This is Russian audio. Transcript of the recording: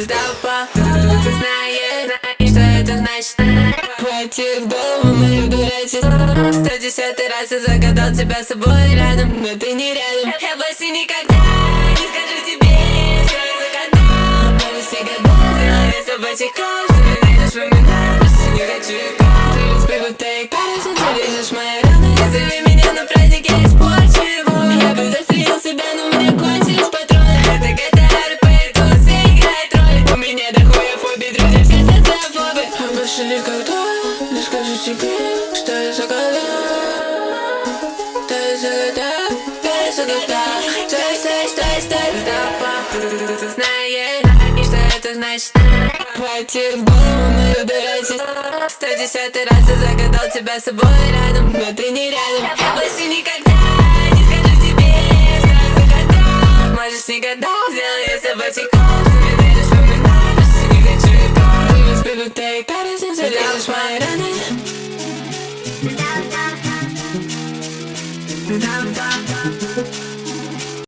Запах, ты знаешь, что это значит. Хватит голову мою дурачить. 110-й раз я загадал тебя с собой рядом, но ты не рядом. Я больше никогда не скажу тебе, что я загадал. Даже все года сделали собачий кровь. Ты не найдешь момента, просто не хочу играть. Ты распрыгнутая кажется, ты лезешь мои раны. Не зови меня на праздник, я испорчу его. Я бы застрелил себя, но у меня кончились патроны. Это гитара, поэтому все играет роль. У меня дохуя фобий, друзья, все социофобы. Я больше никогда не скажу тебе, что я загадал. Ты загадал, ты загадал. Стой, запах, ты знаешь, что это значит. Хватит голову мою дурачить. 110-й раз я загадал тебя с собой рядом, но ты не рядом. Я больше никогда не скажу тебе, что я загадал. Можешь не гадал, сделай собачий кол. Ты не найдешь момента, просто не хочу играть. Ты распрыгнутая кажется, ты лезешь мои раны. Down, down, down.